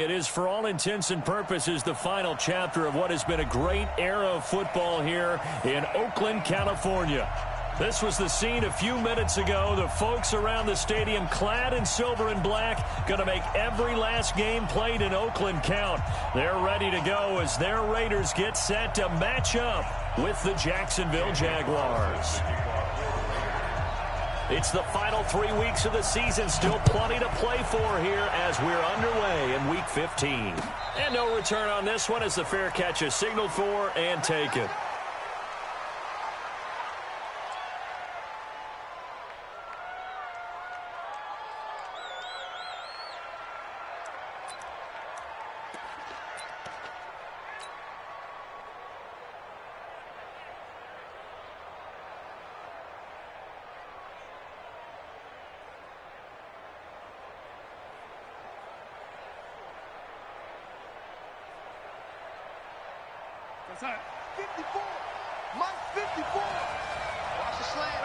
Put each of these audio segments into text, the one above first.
It is, for all intents and purposes, the final chapter of what has been a great era of football here in Oakland, California. This was the scene a few minutes ago. The folks around the stadium clad in silver and black going to make every last game played in Oakland count. They're ready to go as their Raiders get set to match up with the Jacksonville Jaguars. It's the final 3 weeks of the season. Still plenty to play for here as we're underway in Week 15. And no return on this one as the fair catch is signaled for and taken. That's right. 54. Mike 54. Watch the slant.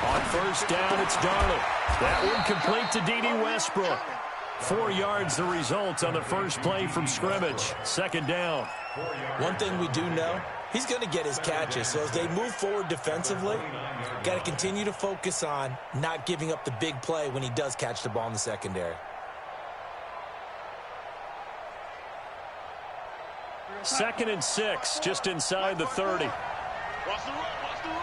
On first down, it's Darnold. That one complete to D.D. Westbrook. 4 yards the result on the first play from scrimmage. Second down. One thing we do know, he's going to get his catches. So as they move forward defensively, got to continue to focus on not giving up the big play when he does catch the ball in the secondary. Second and 6, just inside the 30. Watch the run. Watch the run.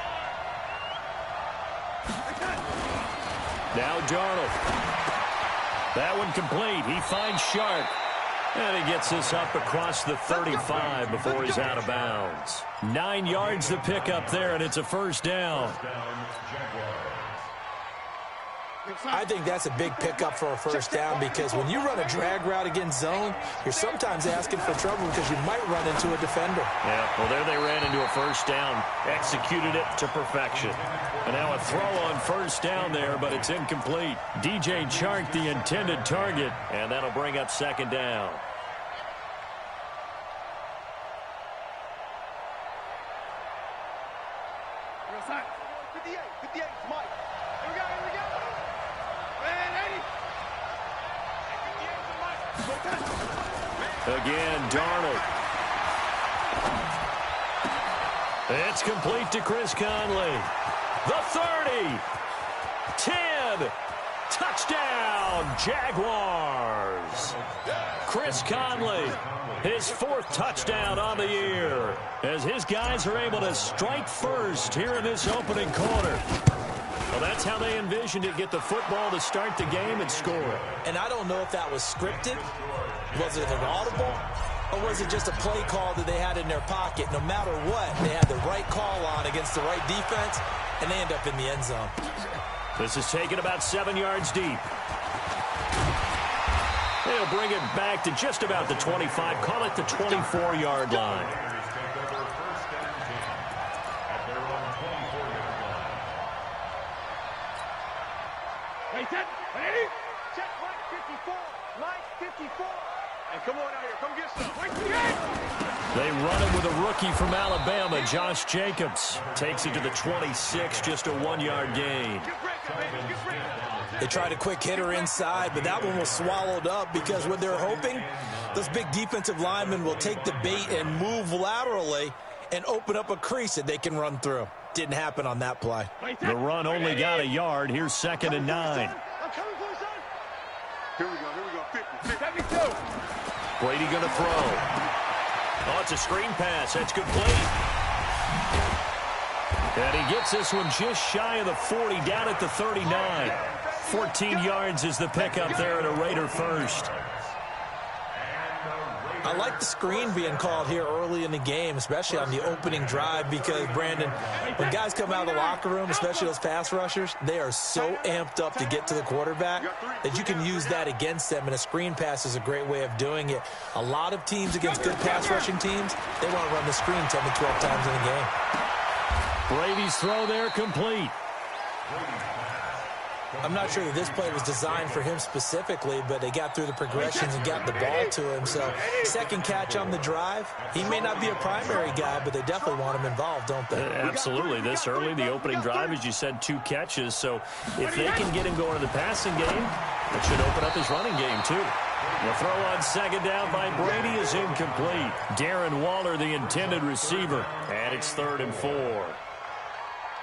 Now Darnold. That one complete. He finds Sharp. And he gets this up across the 35 before he's out of bounds. 9 yards to pick up there, and it's a first down. I think that's a big pickup for a first down because when you run a drag route against zone, you're sometimes asking for trouble because you might run into a defender. Yeah, well, there they ran into a first down, executed it to perfection. And now a throw on first down there, but it's incomplete. DJ Chark, the intended target, and that'll bring up second down. Again, Darnold. It's complete to Chris Conley. The 30. 10. Touchdown, Jaguars. Chris Conley, his 4th touchdown on the year, as his guys are able to strike first here in this opening quarter. Well, that's how they envisioned it, get the football to start the game and score. And I don't know if that was scripted. Was it an audible? Or was it just a play call that they had in their pocket? No matter what, they had the right call on against the right defense, and they end up in the end zone. This is taken about 7 yards deep. They'll bring it back to just about the 25. Call it the 24-yard line. Check Mike 54. Mike 54. And come on out here. Come get some. They run it with a rookie from Alabama, Josh Jacobs. Takes it to the 26, just a 1-yard gain. They tried a quick hitter inside, but that one was swallowed up because what they're hoping, those big defensive linemen will take the bait and move laterally and open up a crease that they can run through. Didn't happen on that play. The run only got a yard. Here's 2nd and 9. Here we go. 50. 72. Brady going to throw. Oh, it's a screen pass. That's complete. And he gets this one just shy of the 40, down at the 39. 14 yards is the pickup there at a Raider first. I like the screen being called here early in the game, especially on the opening drive, because, Brandon, when guys come out of the locker room, especially those pass rushers, they are so amped up to get to the quarterback that you can use that against them, and a screen pass is a great way of doing it. A lot of teams against good pass rushing teams, they want to run the screen 10 to 12 times in a game. Brady's throw there complete. I'm not sure that this play was designed for him specifically, but they got through the progressions and got the ball to him. So, second catch on the drive. He may not be a primary guy, but they definitely want him involved, don't they? Absolutely. This early, the opening drive, as you said, 2 catches. So, if they can get him going in the passing game, That should open up his running game, too. The throw on second down by Brady is incomplete. Darren Waller, the intended receiver. And it's 3rd and 4.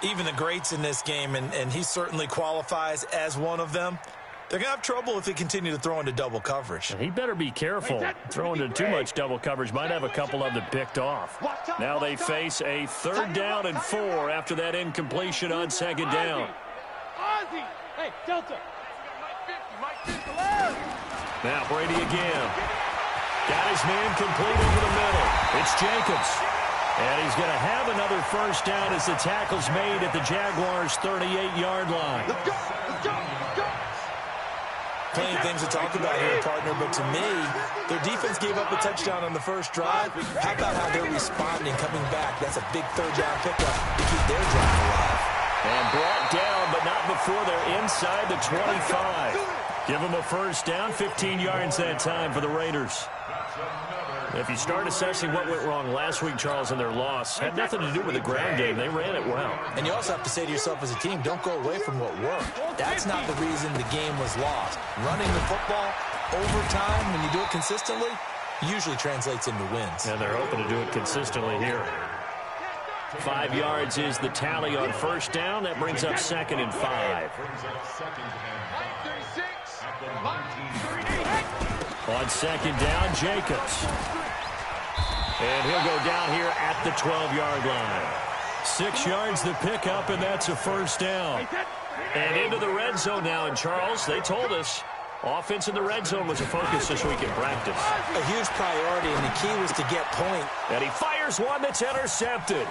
Even the greats in this game, and he certainly qualifies as one of them, they're going to have trouble if they continue to throw into double coverage. And he better be careful. Throwing into too much double coverage might have a couple of them picked off. Now they face a 3rd down and 4 after that incompletion on second down. Hey, Delta. Now Brady again. Got his man complete over the middle. It's Jacobs. And he's going to have another 1st down as the tackle's made at the Jaguars' 38-yard line. Let's go. Let's go. Let's go. Plenty of things to talk about here, partner, but to me, their defense gave up a touchdown on the first drive. How about how they're responding, coming back? That's a big 3rd down pickup to keep their drive alive. And brought down, but not before they're inside the 25. Give them a 1st down, 15 yards that time for the Raiders. If you start assessing what went wrong last week, Charles, in their loss, had nothing to do with the ground game. They ran it well. And you also have to say to yourself as a team, don't go away from what worked. That's not the reason the game was lost. Running the football over time, when you do it consistently, usually translates into wins. And they're hoping to do it consistently here. 5 yards is the tally on 1st down. That brings up 2nd and 5. On 2nd down, Jacobs. And he'll go down here at the 12-yard line. 6 yards the pickup, and that's a 1st down. And into the red zone now. And, Charles, they told us offense in the red zone was a focus this week in practice. A huge priority, and the key was to get point. And he fires one that's intercepted.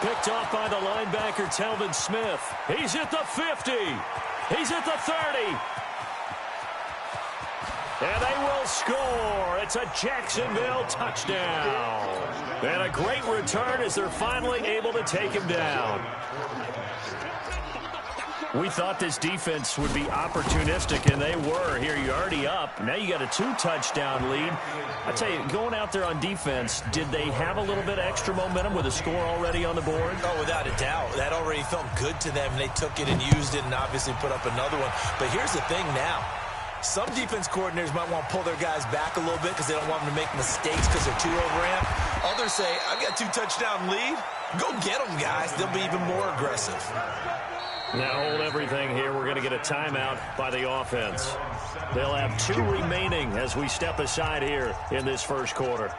Picked off by the linebacker, Telvin Smith. He's at the 50. He's at the 30. And they will score. It's a Jacksonville touchdown. And a great return as they're finally able to take him down. We thought this defense would be opportunistic, and they were. Here, you're already up. Now you got a 2-touchdown lead. I tell you, going out there on defense, did they have a little bit of extra momentum with a score already on the board? Oh, without a doubt. That already felt good to them. They took it and used it and obviously put up another one. But here's the thing now. Some defense coordinators might want to pull their guys back a little bit because they don't want them to make mistakes because they're too overamped. Others say, I've got a 2-touchdown lead. Go get them, guys. They'll be even more aggressive. Now hold everything here. We're going to get a timeout by the offense. They'll have 2 remaining as we step aside here in this first quarter.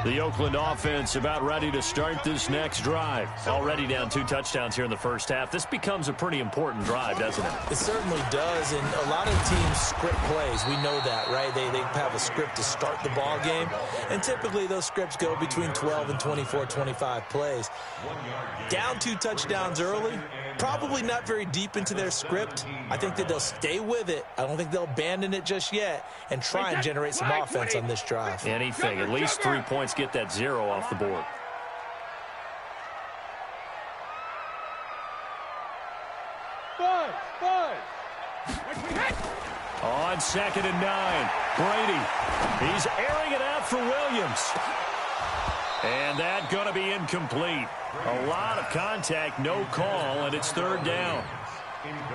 The Oakland offense about ready to start this next drive. Already down 2 touchdowns here in the first half. This becomes a pretty important drive, doesn't it? It certainly does, and a lot of teams script plays. We know that, right? They have a script to start the ball game, and typically those scripts go between 12 and 24, 25 plays. Down 2 touchdowns early, probably not very deep into their script. I think that they'll stay with it. I don't think they'll abandon it just yet and try and generate some offense on this drive. Anything, at least 3 points, get that 0 off the board. On 2nd and 9, Brady. He's airing it out for Williams. And that going to be incomplete. A lot of contact, no call, and it's 3rd down.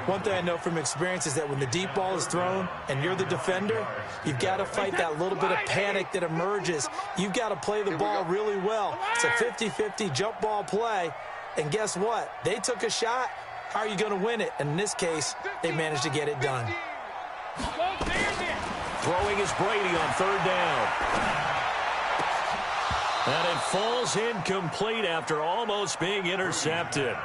One thing I know from experience is that when the deep ball is thrown and you're the defender, you've got to fight that little bit of panic that emerges. You've got to play the ball really well. It's a 50-50 jump ball play. And guess what? They took a shot. How are you going to win it? And in this case, they managed to get it done. Throwing is Brady on 3rd down. And it falls incomplete after almost being intercepted.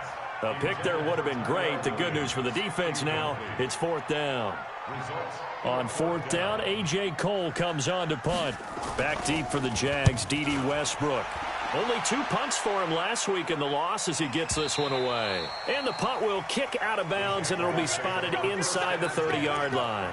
A pick there would have been great. The good news for the defense now, it's 4th down. On 4th down, A.J. Cole comes on to punt. Back deep for the Jags, D.D. Westbrook. Only 2 punts for him last week in the loss as he gets this one away. And the punt will kick out of bounds, and it'll be spotted inside the 30-yard line.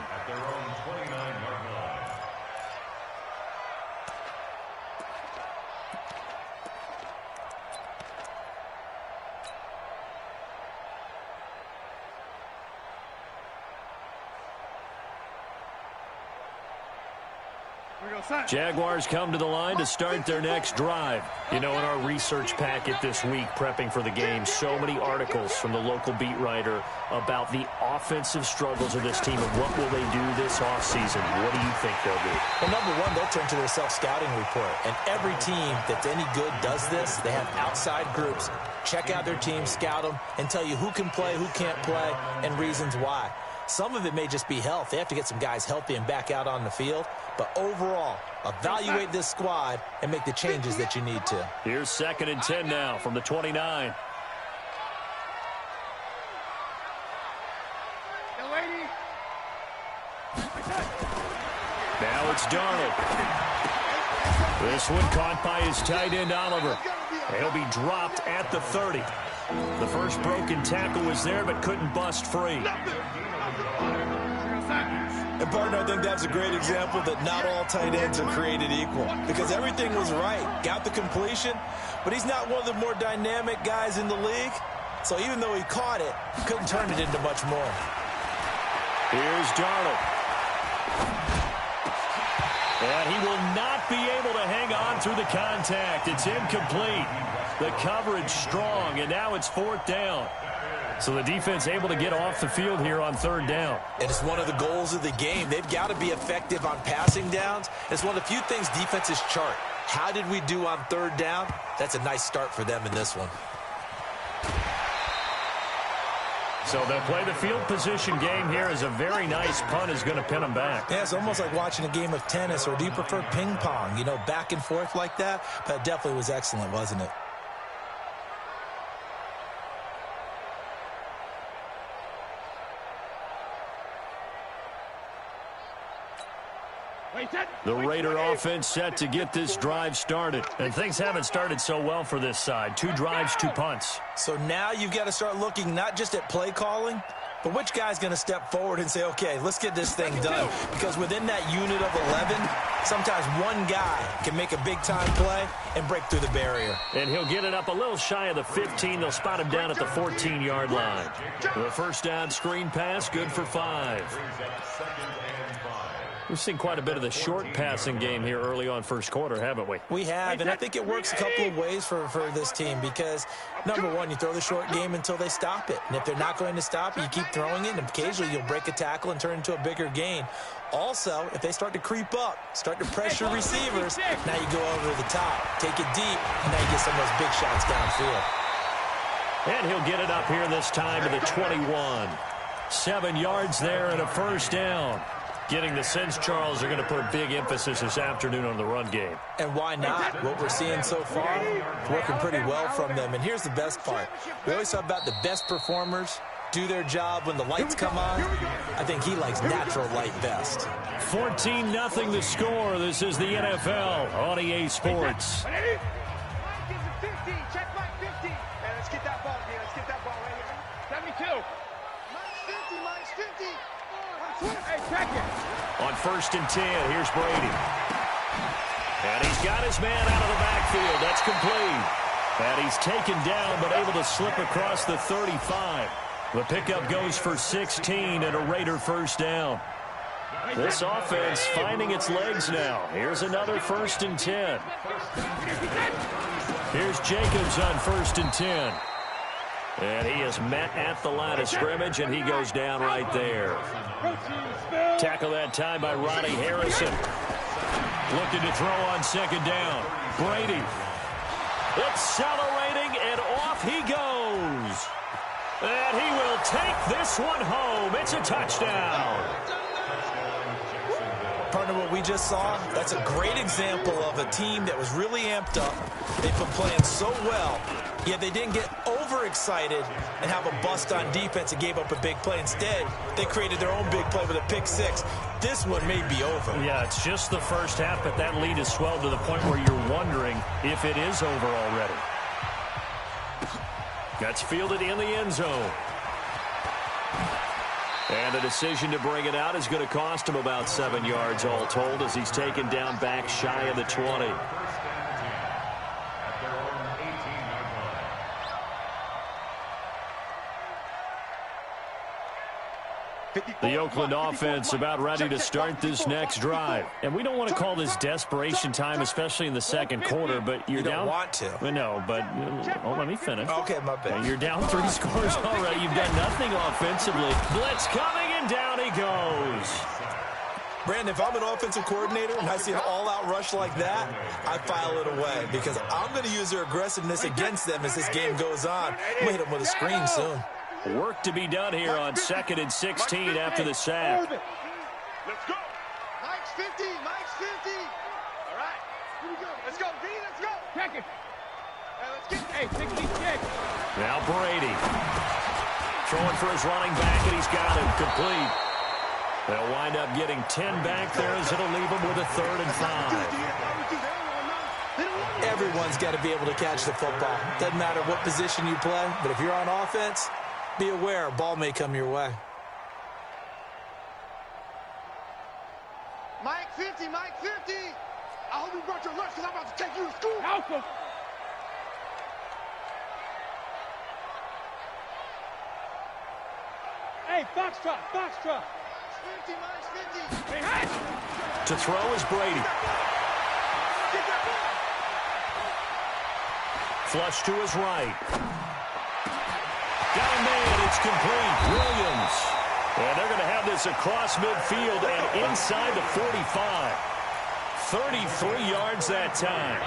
Jaguars come to the line to start their next drive. You know, in our research packet this week, prepping for the game, so many articles from the local beat writer about the offensive struggles of this team and what will they do this offseason. What do you think they'll do? Well, number one, they'll turn to their self-scouting report. And every team that's any good does this. They have outside groups. Check out their team, scout them, and tell you who can play, who can't play, and reasons why. Some of it may just be health. They have to get some guys healthy and back out on the field. But overall, evaluate this squad and make the changes that you need to. Here's 2nd and 10 now from the 29. Now it's Darnold. This one caught by his tight end, Oliver. He'll be dropped at the 30. The first broken tackle was there, but couldn't bust free. And, partner, I think that's a great example that not all tight ends are created equal, because everything was right. Got the completion, but he's not one of the more dynamic guys in the league. So even though he caught it, he couldn't turn it into much more. Here's Darnold. And he will not be able to hang on through the contact. It's incomplete. The coverage strong, and now it's 4th down. So the defense able to get off the field here on 3rd down. And it's one of the goals of the game. They've got to be effective on passing downs. It's one of the few things defenses chart. How did we do on 3rd down? That's a nice start for them in this one. So they'll play the field position game here as a very nice punt is going to pin them back. Yeah, it's almost like watching a game of tennis, or do you prefer ping pong? You know, back and forth like that? But it definitely was excellent, wasn't it? The Raider offense set to get this drive started. And things haven't started so well for this side. 2 drives, 2 punts. So now you've got to start looking not just at play calling, but which guy's going to step forward and say, okay, let's get this thing done. Because within that unit of 11, sometimes one guy can make a big-time play and break through the barrier. And he'll get it up a little shy of the 15. They'll spot him down at the 14-yard line. The first down screen pass, good for 5. We've seen quite a bit of the short passing game here early on first quarter, haven't we? We have, and I think it works a couple of ways for this team because, number one, you throw the short game until they stop it. And if they're not going to stop it, you keep throwing it, and occasionally you'll break a tackle and turn it into a bigger gain. Also, if they start to creep up, start to pressure receivers, now you go over to the top, take it deep, and now you get some of those big shots downfield. And he'll get it up here this time to the 21. 7 yards there and a first down. Getting the sense, Charles, are going to put big emphasis this afternoon on the run game. And why not? What we're seeing so far, working pretty well from them. And here's the best part. We always talk about the best performers do their job when the lights come on. I think he likes natural light best. 14-0 the score. This is the NFL on EA Sports. Check back 50. Let's get that ball, Let's get that ball right here. 72. Minus 50. Hey, check it. On 1st and 10, here's Brady. And he's got his man out of the backfield. That's complete. And he's taken down but able to slip across the 35. The pickup goes for 16 and a Raider first down. This offense finding its legs now. Here's another 1st and 10. Here's Jacobs on 1st and 10. And he is met at the line of scrimmage, and he goes down right there. Tackle that time by Ronnie Harrison. Looking to throw on 2nd down. Brady. Accelerating, and off he goes. And he will take this one home. It's a touchdown. Partner, what we just saw, that's a great example of a team that was really amped up. They've been playing so well, yet they didn't get overexcited and have a bust on defense and gave up a big play. Instead, they created their own big play with a pick 6. This one may be over. Yeah, it's just the first half, but that lead has swelled to the point where you're wondering if it is over already. That's fielded in the end zone. And a decision to bring it out is going to cost him about 7 yards all told as he's taken down back shy of the 20. The Oakland offense about ready to start this next drive. And we don't want to call this desperation time, especially in the second quarter, but you're down. You don't want to. No, but let me finish. Okay, my bad. You're down 3 scores already. You've done nothing offensively. Blitz coming, and down he goes. Brandon, if I'm an offensive coordinator and I see an all-out rush like that, I file it away because I'm going to use their aggressiveness against them as this game goes on. I'm going to hit them with a screen soon. Work to be done here on 2nd and 16 after the sack. Let's go. Mike's 50. Mike's 50. All right. Here we go. Let's go. V, let's go. Check it. Let's get. Hey, 66. Now Brady. Throwing for his running back, and he's got him complete. They'll wind up getting 10 back there as it'll leave them with a 3rd and 5. Everyone's got to be able to catch the football. Doesn't matter what position you play, but if you're on offense, be aware a ball may come your way. Mike 50, Mike 50. I hope you brought your lunch because I'm about to take you to school. Alpha. Hey, Foxtrot, Foxtrot. Mike's 50, Mike's 50. Hey, hey. To throw is Brady. Get that ball. Flush to his right. Got a man, it's complete. Williams. And they're going to have this across midfield and inside the 45. 33 yards that time.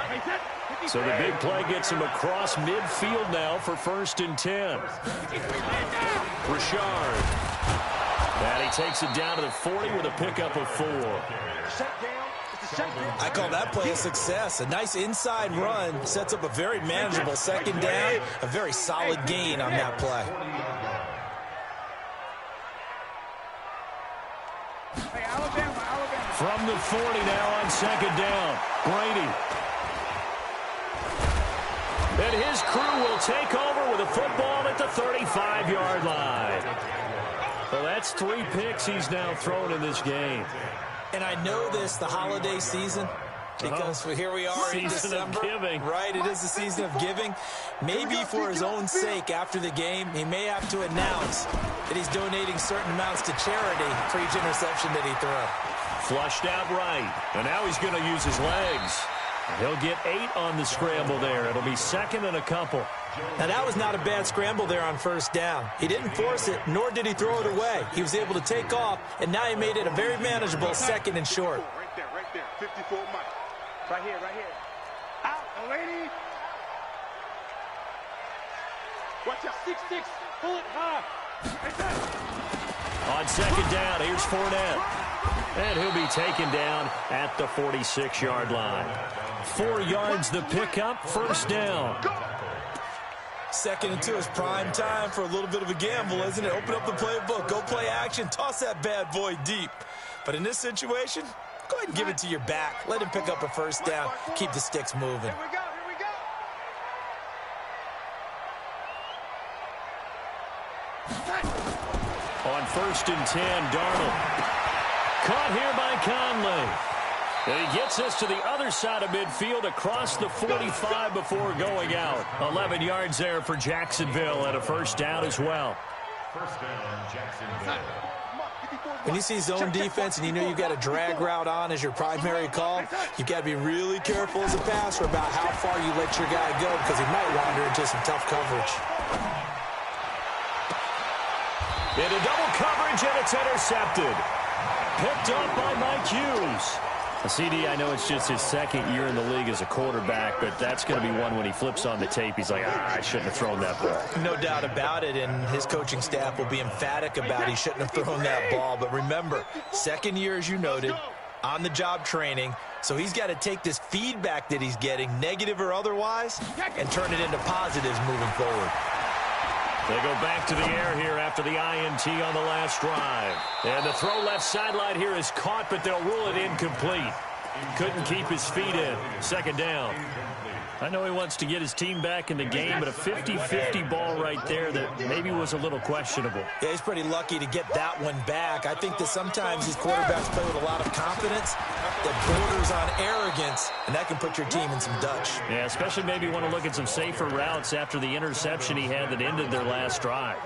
So the big play gets him across midfield now for 1st and 10. Richard. And he takes it down to the 40 with a pickup of 4. I call that play a success. A nice inside run sets up a very manageable 2nd down, a very solid gain on that play. Hey, Alabama, Alabama. From the 40 now on 2nd down. Brady. And his crew will take over with a football at the 35-yard line. Well, that's 3 picks he's now thrown in this game. And I know this, the holiday season, because here we are in December. Of giving. Right, it is the season of giving. Maybe for his own sake after the game, he may have to announce that he's donating certain amounts to charity for each interception that he threw. Flushed out right, and now he's going to use his legs. He'll get 8 on the scramble there. It'll be 2nd and a couple. Now, that was not a bad scramble there on 1st down. He didn't force it, nor did he throw it away. He was able to take off, and now he made it a very manageable 2nd and short. Right there, 54 Mike. Right here. Out, lady. Watch out. 6-6, pull it high. On 2nd down, here's Fournette. And he'll be taken down at the 46-yard line. 4 yards the pickup, 1st down. 2nd and 2 is prime time for a little bit of a gamble, isn't it? Open up the playbook, go play action, toss that bad boy deep. But in this situation, go ahead and give it to your back. Let him pick up a 1st down, keep the sticks moving. Here we go. On 1st and 10, Darnold. Caught here by Conley. And he gets us to the other side of midfield across the 45 before going out. 11 yards there for Jacksonville and a 1st down as well. 1st down, Jacksonville. When you see zone defense and you know you've got a drag route on as your primary call, you've got to be really careful as a passer about how far you let your guy go because he might wander into some tough coverage. Into double coverage, and it's intercepted. Picked up by Mike Hughes. CD, I know it's just his 2nd year in the league as a quarterback, but that's going to be one when he flips on the tape. He's like, I shouldn't have thrown that ball. No doubt about it, and his coaching staff will be emphatic about he shouldn't have thrown that ball. But remember, 2nd year, as you noted, on-the-job training, so he's got to take this feedback that he's getting, negative or otherwise, and turn it into positives moving forward. They go back to the air here after the INT on the last drive. And the throw left sideline here is caught, but they'll rule it incomplete. Couldn't keep his feet in. 2nd down. I know he wants to get his team back in the game, but a 50-50 ball right there that maybe was a little questionable. Yeah, he's pretty lucky to get that one back. I think that sometimes these quarterbacks play with a lot of confidence that borders on arrogance, and that can put your team in some Dutch. Yeah, especially maybe want to look at some safer routes after the interception he had that ended their last drive.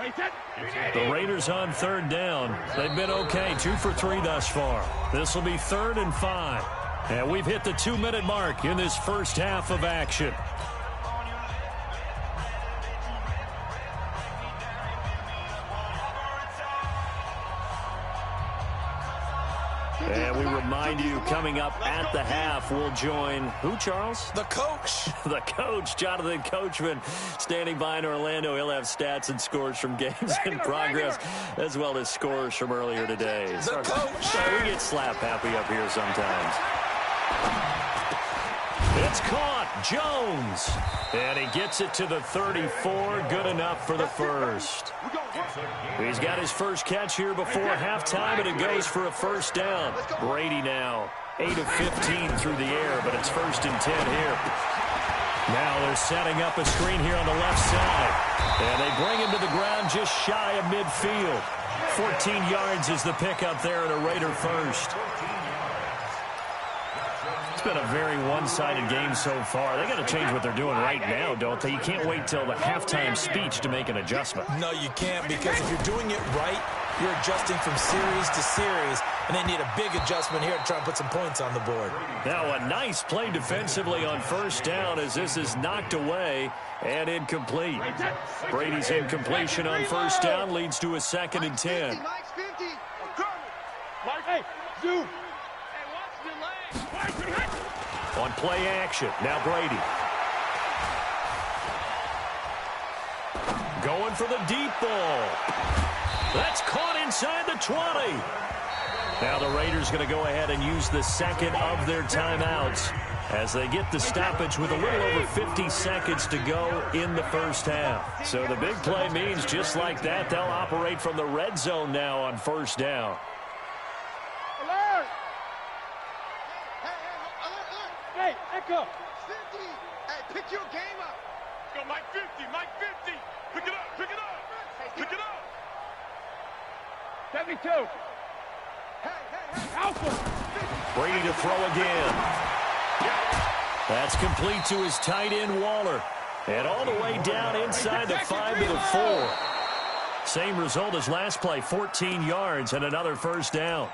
The Raiders on third down. They've been okay, 2 for 3 thus far. This will be 3rd and 5. And we've hit the 2-minute mark in this first half of action. And we remind you, coming up at the half, we'll join who, Charles? The coach. The coach, Jonathan Coachman, standing by in Orlando. He'll have stats and scores from games in progress, as well as scores from earlier today. The coach. We get slap happy up here sometimes. It's caught. Jones. And he gets it to the 34. Good enough for the first. He's got his first catch here before halftime, and it goes for a first down. Brady now 8 of 15 through the air, but it's 1st and 10 here. Now they're setting up a screen here on the left side. And they bring him to the ground just shy of midfield. 14 yards is the pickup there and a Raider first. It's been a very one-sided game so far. They got to change what they're doing right now, don't they? You can't wait till the halftime speech to make an adjustment. No, you can't, because if you're doing it right, you're adjusting from series to series, and they need a big adjustment here to try and put some points on the board. Now a nice play defensively on first down as this is knocked away and incomplete. Brady's incompletion on first down leads to a 2nd and 10. On play action, now Brady. Going for the deep ball. That's caught inside the 20. Now the Raiders going to go ahead and use the 2nd of their timeouts as they get the stoppage with a little over 50 seconds to go in the first half. So the big play means just like that, they'll operate from the red zone now on first down. Hey, Echo. 50. Hey, pick your game up. Go, Mike 50, Mike 50. Pick it up, pick it up. Pick it up. 72. Hey. Alpha. Brady to throw again. That's complete to his tight end, Waller. And all the way down inside the 5 to the 4. Same result as last play, 14 yards and another first down.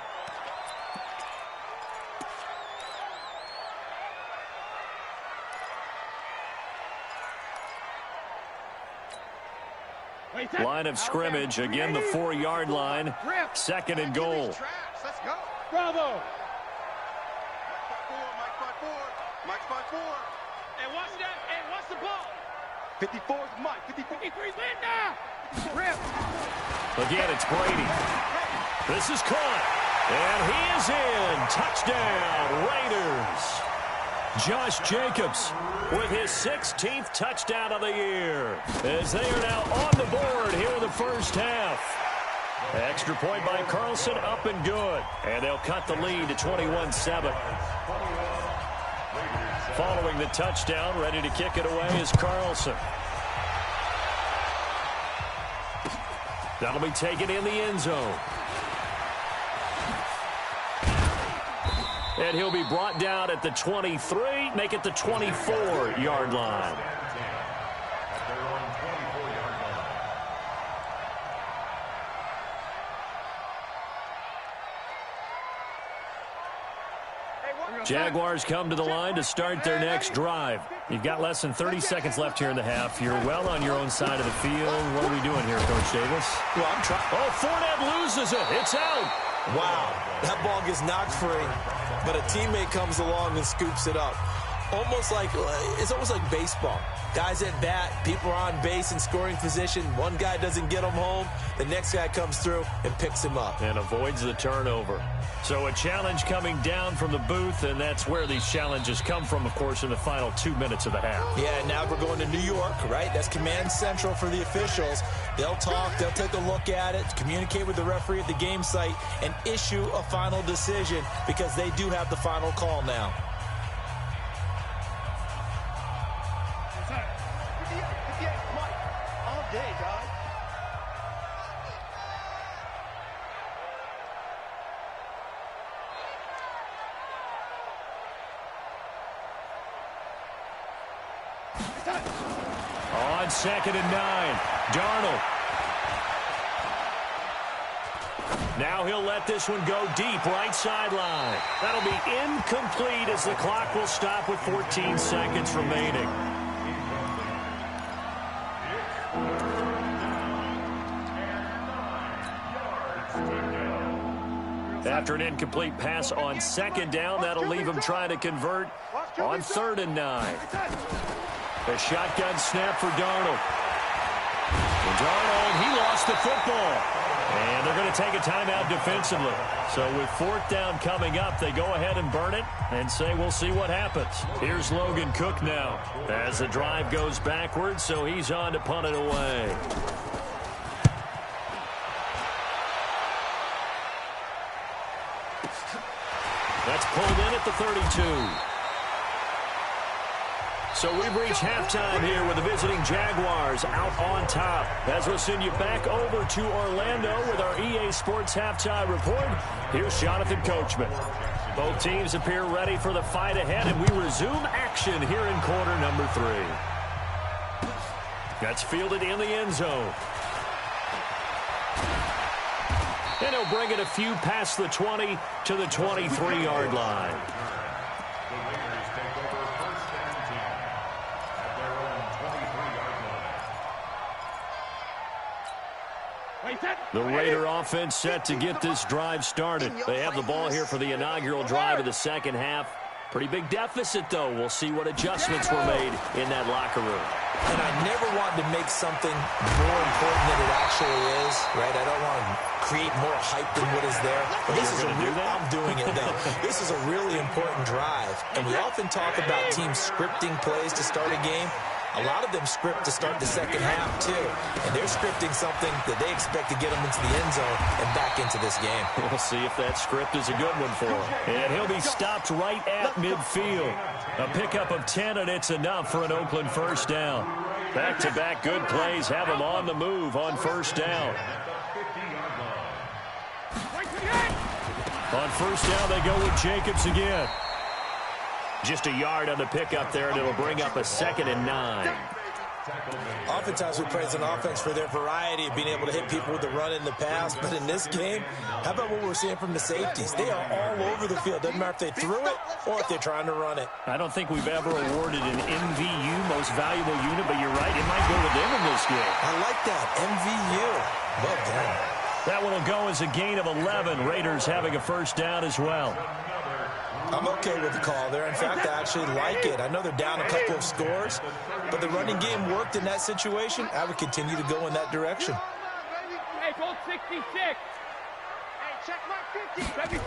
Line of scrimmage, again the 4-yard line. 2nd and goal. Let's go. Bravo. Mike 5-4. And watch that. And watch the ball. 54 is Mike. 53's Linda. Rip. Again, it's Brady. This is caught. And he is in. Touchdown, Raiders. Josh Jacobs with his 16th touchdown of the year as they are now on the board here in the first half. Extra point by Carlson, up and good. And they'll cut the lead to 21-7. Following the touchdown, ready to kick it away is Carlson. That'll be taken in the end zone. And he'll be brought down at the 23, make it the 24-yard line. Jaguars come to the line to start their next drive. You've got less than 30 seconds left here in the half. You're well on your own side of the field. What are we doing here, Coach Davis? Well, I'm trying. Oh, Fournette loses it. It's out. Wow, that ball gets knocked free, but a teammate comes along and scoops it up. It's almost like baseball. Guys at bat, people are on base in scoring position. One guy doesn't get him home. The next guy comes through and picks him up. And avoids the turnover. So a challenge coming down from the booth, and that's where these challenges come from, of course, in the final 2 minutes of the half. Yeah, now we're going to New York, right? That's command central for the officials. They'll talk, they'll take a look at it, communicate with the referee at the game site, and issue a final decision because they do have the final call now. On 2nd and 9, Darnold. Now he'll let this one go deep, right sideline. That'll be incomplete as the clock will stop with 14 seconds remaining. After an incomplete pass on 2nd down, that'll leave him trying to convert on 3rd and 9. A shotgun snap for Darnold. And Darnold, he lost the football. And they're going to take a timeout defensively. So with 4th down coming up, they go ahead and burn it and say we'll see what happens. Here's Logan Cook now as the drive goes backwards, so he's on to punt it away. That's pulled in at the 32. So we've reached halftime here with the visiting Jaguars out on top. As we'll send you back over to Orlando with our EA Sports Halftime Report, here's Jonathan Coachman. Both teams appear ready for the fight ahead, and we resume action here in quarter number 3. That's fielded in the end zone. And he'll bring it a few past the 20 to the 23-yard line. The Raider offense set to get this drive started. They have the ball here for the inaugural drive of the second half. Pretty big deficit, though. We'll see what adjustments were made in that locker room. And I never wanted to make something more important than it actually is, right? I don't want to create more hype than what is there. But this is I'm doing it, though. This is a really important drive. And we often talk about teams scripting plays to start a game. A lot of them script to start the second half, too. And they're scripting something that they expect to get them into the end zone and back into this game. We'll see if that script is a good one for him. And he'll be stopped right at midfield. A pickup of 10, and it's enough for an Oakland first down. Back-to-back good plays have him on the move on first down. On first down, they go with Jacobs again. Just a yard on the pickup there, and it'll bring up a 2nd and 9. Oftentimes we praise an offense for their variety of being able to hit people with the run in the pass, but in this game, how about what we're seeing from the safeties? They are all over the field. Doesn't matter if they threw it or if they're trying to run it. I don't think we've ever awarded an MVU, most valuable unit, but you're right, it might go with them in this game. I like that, MVU. Well done. That one will go as a gain of 11. Raiders having a first down as well. I'm okay with the call there. In fact, I actually like it. I know they're down a couple of scores, but the running game worked in that situation. I would continue to go in that direction. Hey, gold 66. Hey, check my 50. 72.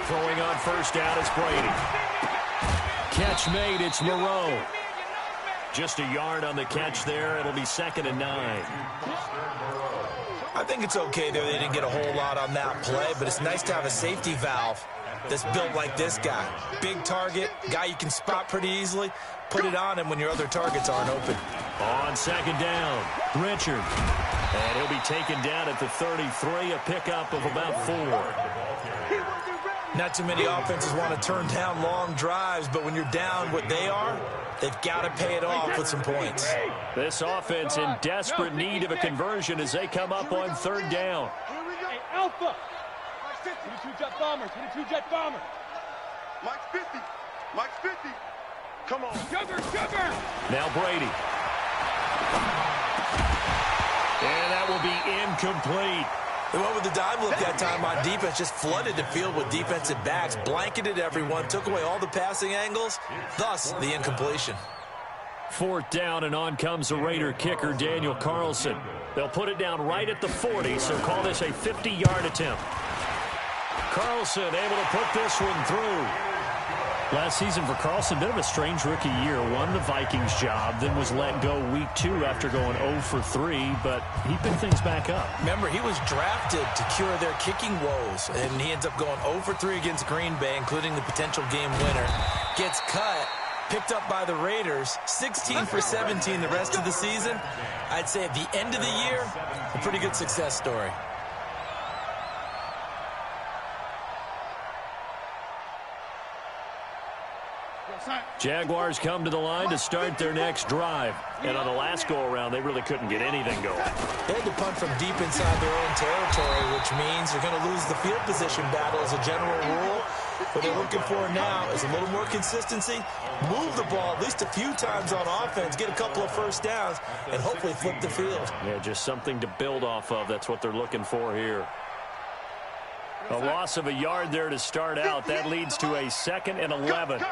Throwing on first down is Brady. Catch made, it's Moreau. Just a yard on the catch there. It'll be 2nd and 9. I think it's okay there. They didn't get a whole lot on that play, but it's nice to have a safety valve that's built like this guy. Big target, guy you can spot pretty easily. Put it on him when your other targets aren't open. On 2nd down, Richard. And he'll be taken down at the 33, a pickup of about 4. Not too many offenses want to turn down long drives, but when you're down what they are, they've got to pay it off with some points. This offense in desperate need of a conversion as they come up on 3rd down. Hey, Alpha. 22 jet bomber, 22 jet bomber. Mike's 50. Mike's 50. Come on. Sugar. Now Brady. And that will be incomplete. They went with the dive look that time on defense, just flooded the field with defensive backs, blanketed everyone, took away all the passing angles, thus the incompletion. 4th down, and on comes the Raider kicker, Daniel Carlson. They'll put it down right at the 40, so call this a 50-yard attempt. Carlson able to put this one through. Last season for Carlson, bit of a strange rookie year. Won the Vikings job, then was let go week 2 after going 0 for 3, but he picked things back up. Remember, he was drafted to cure their kicking woes, and he ends up going 0 for 3 against Green Bay, including the potential game winner. Gets cut, picked up by the Raiders, 16 for 17 the rest of the season. I'd say at the end of the year, a pretty good success story. Jaguars come to the line to start their next drive. And on the last go-around, they really couldn't get anything going. They had to punt from deep inside their own territory, which means you're going to lose the field position battle as a general rule. What they're looking for now is a little more consistency, move the ball at least a few times on offense, get a couple of first downs, and hopefully flip the field. Yeah, just something to build off of. That's what they're looking for here. A loss of a yard there to start out. That leads to a 2nd and 11.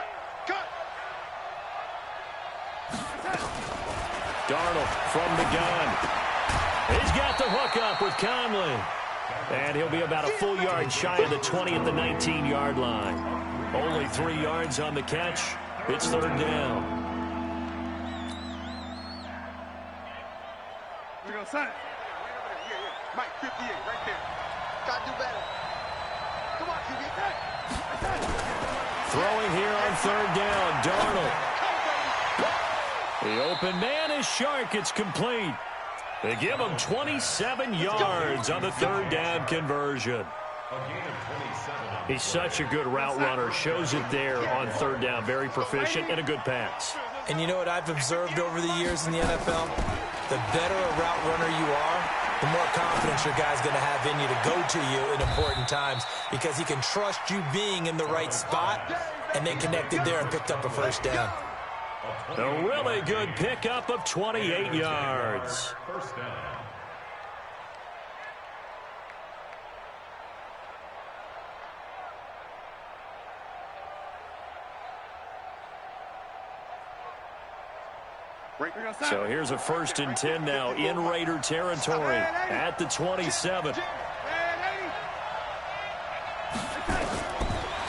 Darnold from the gun. He's got the hook up with Conley. And he'll be about a full yard shy of the 20 at the 19-yard line. Only 3 yards on the catch. It's 3rd down. We're going to sign it. Mike, 58, right there. Got to do better. Come on, QB. Throwing here on 3rd down, Darnold. The open man is Shark. It's complete. They give him 27 yards on the 3rd down conversion. He's such a good route runner. Shows it there on 3rd down. Very proficient and a good pass. And you know what I've observed over the years in the NFL? The better a route runner you are, the more confidence your guy's going to have in you to go to you in important times because he can trust you being in the right spot, and they connected there and picked up a first down. A really good pickup of 28 yards. First down. So here's a 1st and 10 now in Raider territory at the 27.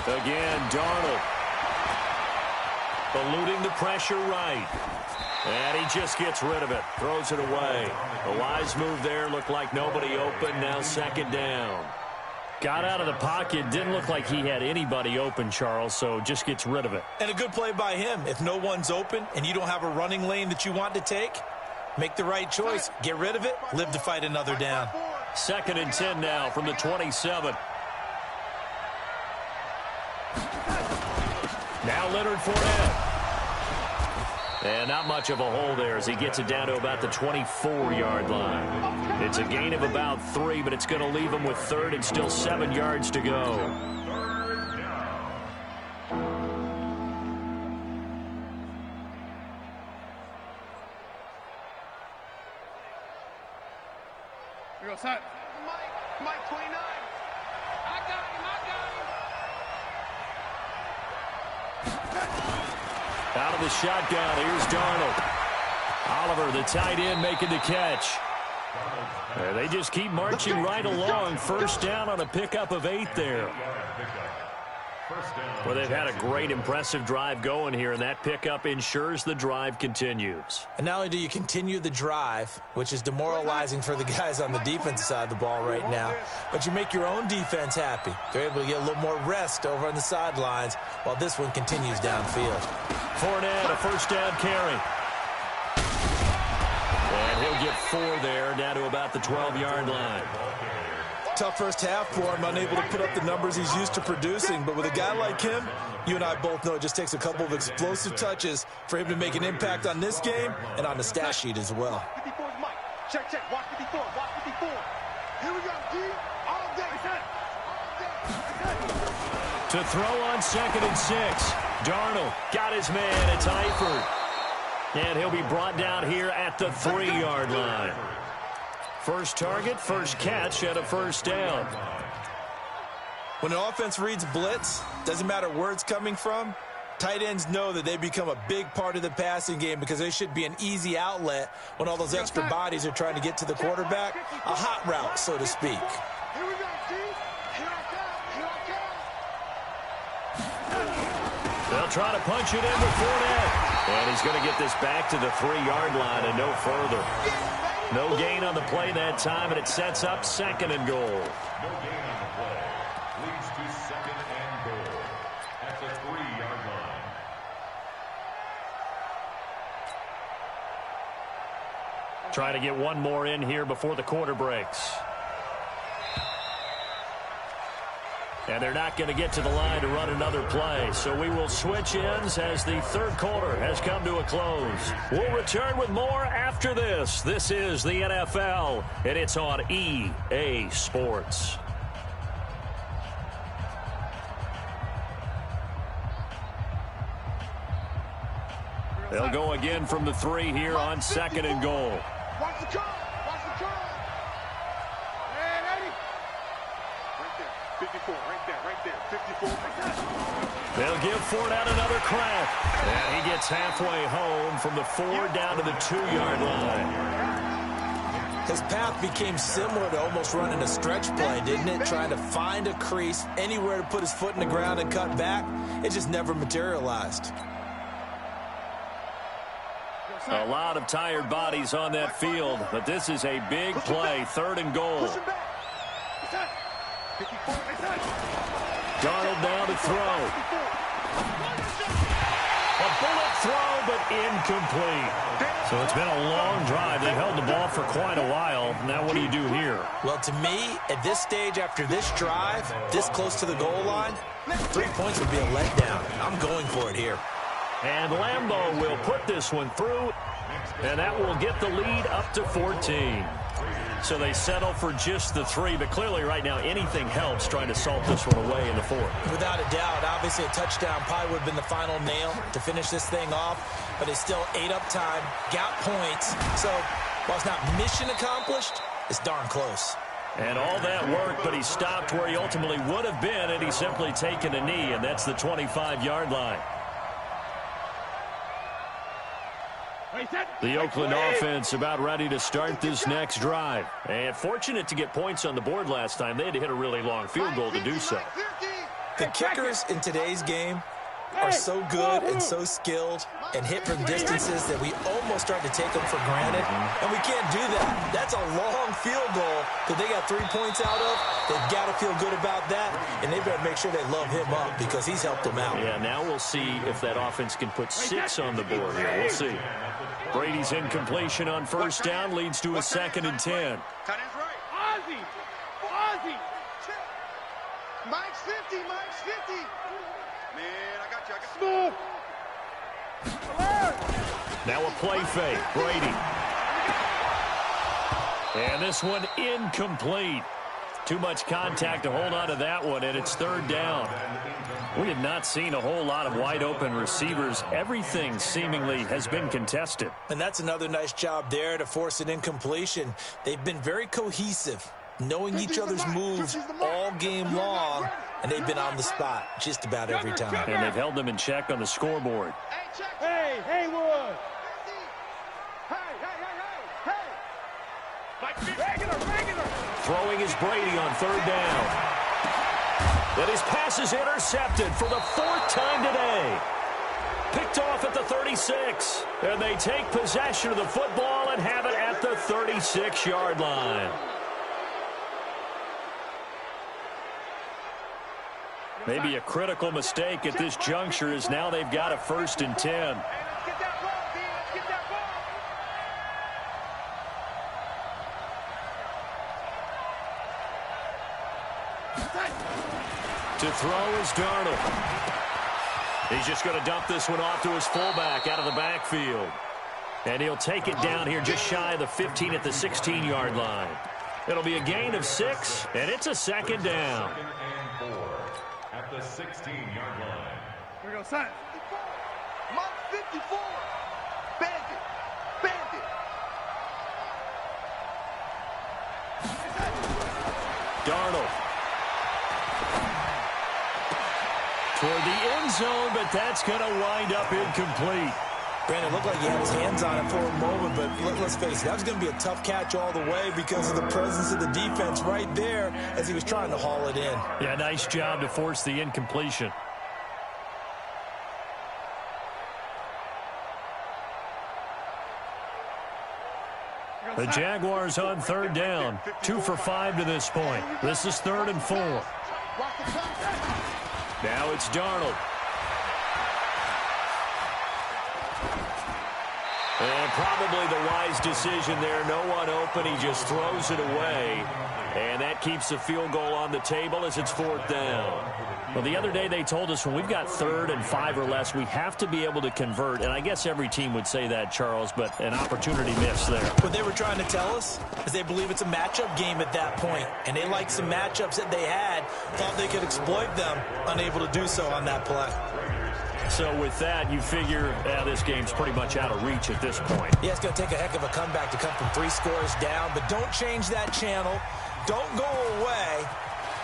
Again, Darnold. Eluding the pressure right. And he just gets rid of it. Throws it away. A wise move there. Looked like nobody open. Now 2nd down. Got out of the pocket. Didn't look like he had anybody open, Charles, so just gets rid of it. And a good play by him. If no one's open and you don't have a running lane that you want to take, make the right choice. Get rid of it. Live to fight another down. 2nd and 10 now from the 27. Now Leonard Fournette. And not much of a hole there as he gets it down to about the 24-yard line. It's a gain of about 3, but it's going to leave him with 3rd and still 7 yards to go. We're going to sign it. Mike 29. I got him. Out of the shotgun, here's Darnold. Oliver, the tight end, making the catch. They just keep marching right along. First down on a pickup of 8 there. Well, they've had a great, impressive drive going here, and that pickup ensures the drive continues. And not only do you continue the drive, which is demoralizing for the guys on the defensive side of the ball right now, but you make your own defense happy. They're able to get a little more rest over on the sidelines while this one continues downfield. Fournette, a first down carry. And he'll get 4 there, down to about the 12-yard line. Tough first half for him, unable to put up the numbers he's used to producing. But with a guy like him, you and I both know it just takes a couple of explosive touches for him to make an impact on this game and on the stat sheet as well. 54 is Mike. Check. Watch 54. Watch 54. Here we go, D. All day. To throw on 2nd and 6. Darnold got his man. It's Eifert. And he'll be brought down here at the 3-yard line. First target, first catch at a first down. When an offense reads blitz, doesn't matter where it's coming from, tight ends know that they become a big part of the passing game because they should be an easy outlet when all those extra bodies are trying to get to the quarterback. A hot route, so to speak. Here we go, D. Here I come. They'll try to punch it in with Fournette. And he's going to get this back to the 3-yard line and no further. No gain on the play that time, and it sets up 2nd and goal. No gain on the play. Leads to 2nd and goal at the 3-yard line. Try to get one more in here before the quarter breaks. And they're not going to get to the line to run another play. So we will switch ends as the third quarter has come to a close. We'll return with more after this. This is the NFL, and it's on EA Sports. They'll go again from the 3 here on 2nd and goal. Watch the curl. Watch the curl. And 80. Right there. 54. Right there. 54. They'll give Fournette another crack. And he gets halfway home from the 4 down to the 2-yard line. His path became similar to almost running a stretch play, didn't it? Trying to find a crease, anywhere to put his foot in the ground and cut back. It just never materialized. A lot of tired bodies on that field, but this is a big play, 3rd and goal. Darnold now to throw. A bullet throw, but incomplete. So it's been a long drive. They've held the ball for quite a while. Now what do you do here? Well, to me, at this stage, after this drive, this close to the goal line, 3 points would be a letdown. I'm going for it here. And Lambeau will put this one through, and that will get the lead up to 14. So they settle for just the 3, but clearly right now anything helps trying to salt this one away in the 4th. Without a doubt, obviously a touchdown probably would have been the final nail to finish this thing off, but it's still ate up time, got points. So while it's not mission accomplished, it's darn close. And all that work, but he stopped where he ultimately would have been, and he's simply taken a knee, and that's the 25-yard line. The Oakland offense about ready to start this next drive. And fortunate to get points on the board last time. They had to hit a really long field goal to do so. The kickers in today's game are so good and so skilled and hit from distances that we almost start to take them for granted. And we can't do that. That's a long field goal that they got 3 points out of. They've got to feel good about that, and they better make sure they love him up because he's helped them out. Yeah, now we'll see if that offense can put 6 on the board here. We'll see. Brady's incompletion on 1st down leads to a 2nd and 10. Tight end's right. Ozzy. Mike's 50. Man, I got you. Now a play fake. Brady. And this one incomplete. Too much contact to hold on to that one, and it's 3rd down. We have not seen a whole lot of wide-open receivers. Everything seemingly has been contested. And that's another nice job there to force an incompletion. They've been very cohesive, knowing each other's moves all game long, and they've been on the spot just about every time. And they've held them in check on the scoreboard. Hey, Haywood. Regular. Throwing is Brady on 3rd down. And his pass is intercepted for the 4th time today. Picked off at the 36. And they take possession of the football and have it at the 36-yard line. Maybe a critical mistake at this juncture is now they've got a 1st and 10. To throw is Darnold. He's just going to dump this one off to his fullback out of the backfield. And he'll take it down here just shy of the 15 at the 16-yard line. It'll be a gain of 6, and it's a 2nd down. 2nd and 4 at the 16-yard line. Here we go, son. Mark 54. Bandit. Darnold. Toward the end zone, but that's going to wind up incomplete. Brandon, looked like he had his hands on it for a moment, but let's face it, that was going to be a tough catch all the way because of the presence of the defense right there as he was trying to haul it in. Yeah, nice job to force the incompletion. The Jaguars on 3rd down. 2 for 5 to this point. This is 3rd and 4. Now it's Darnold. And probably the wise decision there. No one open. He just throws it away. And that keeps the field goal on the table as it's 4th down. Well, the other day they told us when we've got 3rd and 5 or less, we have to be able to convert. And I guess every team would say that, Charles, but an opportunity missed there. What they were trying to tell us is they believe it's a matchup game at that point. And they liked some matchups that they had, thought they could exploit them, unable to do so on that play. So with that, you figure this game's pretty much out of reach at this point. Yeah, it's going to take a heck of a comeback to come from 3 scores down, but don't change that channel. Don't go away.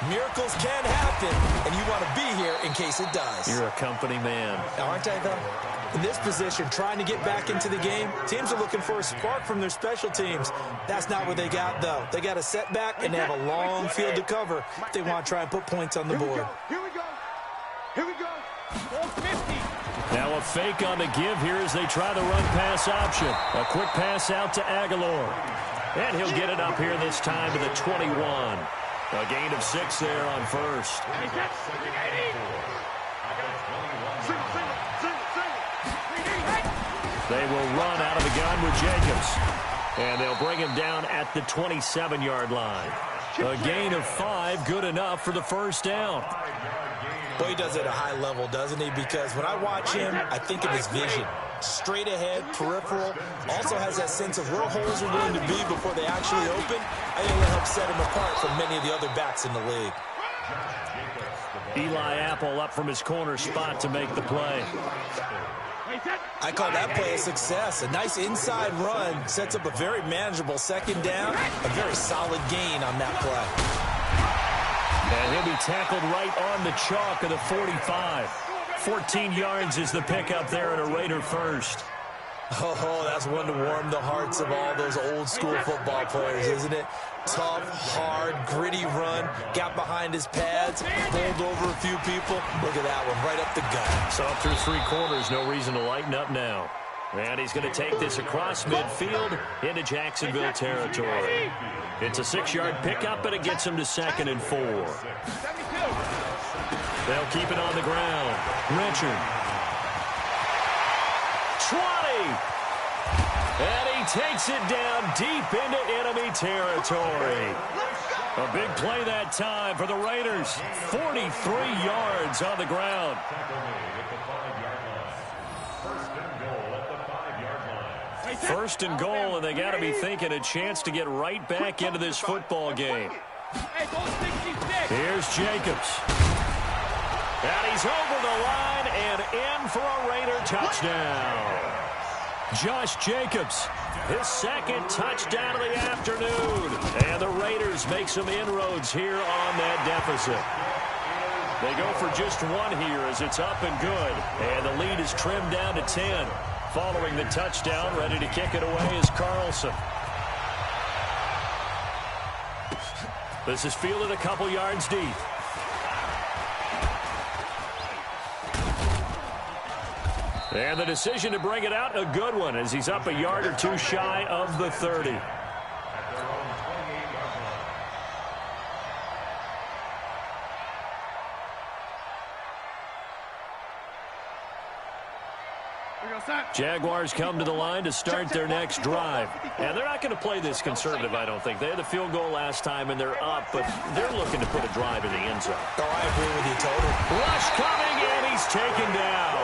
Miracles can happen, and you want to be here in case it does. You're a company man. Aren't I, though? In this position, trying to get back into the game, teams are looking for a spark from their special teams. That's not what they got, though. They got a setback, and they have a long field to cover if they want to try and put points on the board. Here we go. Here we go. 450. Now a fake on the give here as they try the run-pass option. A quick pass out to Aguilar. And he'll get it up here this time to the 21. A gain of 6 there on first. They will run out of the gun with Jacobs. And they'll bring him down at the 27-yard line. A gain of 5, good enough for the first down. Boy, he does it at a high level, doesn't he? Because when I watch him, I think of his vision. Straight ahead, peripheral. Also has that sense of where holes are going to be before they actually open. I think that helps set him apart from many of the other backs in the league. Eli Apple up from his corner spot to make the play. I call that play a success. A nice inside run sets up a very manageable 2nd down. A very solid gain on that play. And he'll be tackled right on the chalk of the 45. 14 yards is the pickup there at a Raider first. Oh, that's one to warm the hearts of all those old school football players, isn't it? Tough, hard, gritty run. Got behind his pads, bowled over a few people. Look at that one, right up the gut. So through 3 quarters, no reason to lighten up now. And he's going to take this across midfield into Jacksonville territory. It's a 6-yard pickup, and it gets him to 2nd and 4. They'll keep it on the ground. Richard. 20. And he takes it down deep into enemy territory. A big play that time for the Raiders. 43 yards on the ground. First and goal, and they got to be thinking a chance to get right back into this football game. Here's Jacobs. And he's over the line and in for a Raider touchdown. Josh Jacobs, his 2nd touchdown of the afternoon. And the Raiders make some inroads here on that deficit. They go for just 1 here as it's up and good. And the lead is trimmed down to 10. Following the touchdown, ready to kick it away is Carlson. This is fielded a couple yards deep. And the decision to bring it out, a good one, as he's up a yard or 2 shy of the 30. Jaguars come to the line to start their next drive. And they're not going to play this conservative, I don't think. They had the field goal last time, and they're up, but they're looking to put a drive in the end zone. Oh, I agree with you totally. Rush coming, and he's taken down.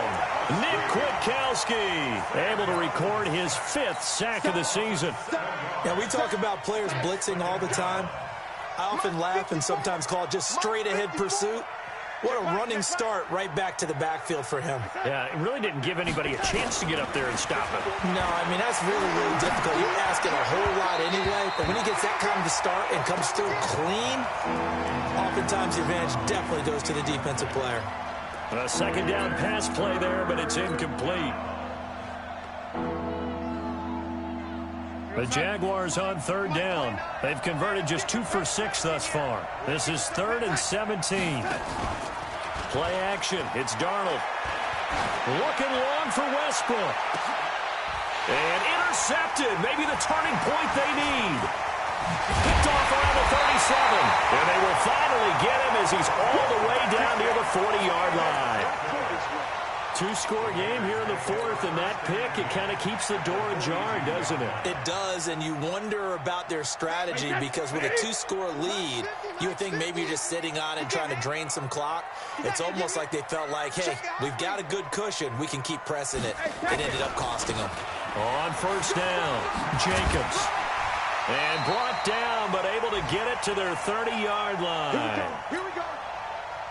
Nick Kwiatkowski able to record his 5th sack of the season. Now, we talk about players blitzing all the time. I often laugh and sometimes call it just straight-ahead pursuit. What a running start right back to the backfield for him. Yeah, it really didn't give anybody a chance to get up there and stop him. No, I mean, that's really, really difficult. You're asking a whole lot anyway, but when he gets that kind of a start and comes through clean, oftentimes the advantage definitely goes to the defensive player. A 2nd down pass play there, but it's incomplete. The Jaguars on 3rd down. They've converted just 2 for 6 thus far. This is 3rd and 17. Play action. It's Darnold. Looking long for Westbrook. And intercepted. Maybe the turning point they need. Picked off around the 37. And they will finally get him as he's all the way down near the 40-yard line. Two-score game here in the fourth, and that pick, it kind of keeps the door ajar, doesn't it? It does, and you wonder about their strategy because with a two-score lead, you would think maybe you're just sitting on it trying to drain some clock. It's almost like they felt like, hey, we've got a good cushion. We can keep pressing it. It ended up costing them. On first down, Jacobs. And brought down, but able to get it to their 30-yard line. Here we go.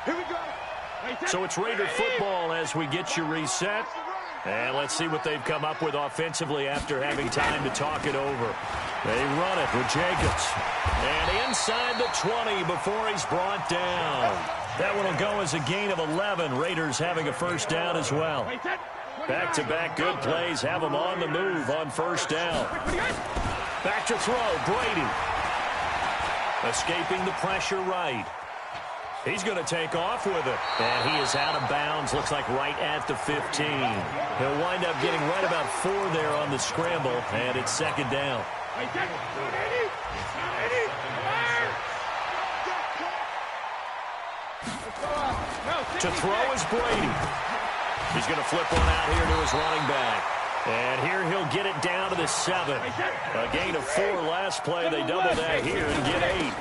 Here we go. So it's Raider football as we get you reset. And let's see what they've come up with offensively after having time to talk it over. They run it with Jacobs. And inside the 20 before he's brought down. That one will go as a gain of 11. Raiders having a first down as well. Back-to-back good plays have them on the move on first down. Back to throw, Brady. Escaping the pressure right. He's going to take off with it. And he is out of bounds, looks like right at the 15. He'll wind up getting right about 4 there on the scramble, and it's second down. To throw is Brady. He's going to flip one out here to his running back. And here he'll get it down to the 7. A gain of 4 last play. They double that here and get 8.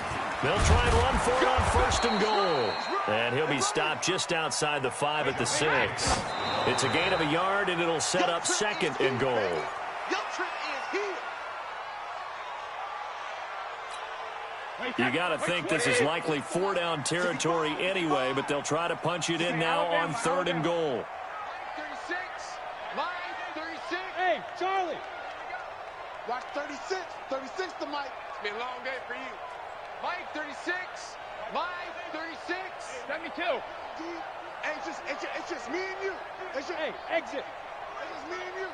They'll try and run for it on first and goal. And he'll be stopped just outside the 5 at the 6. It's a gain of a yard, and it'll set up second and goal. You got to think this is likely 4-down territory anyway, but they'll try to punch it in now on third and goal. 36. Line 36. Hey, Charlie. Watch 36. 36 to Mike. It's been a long day for you. Mike 36. Line 36. 72. Hey, it's just me and you. Hey, exit. It's just me and you.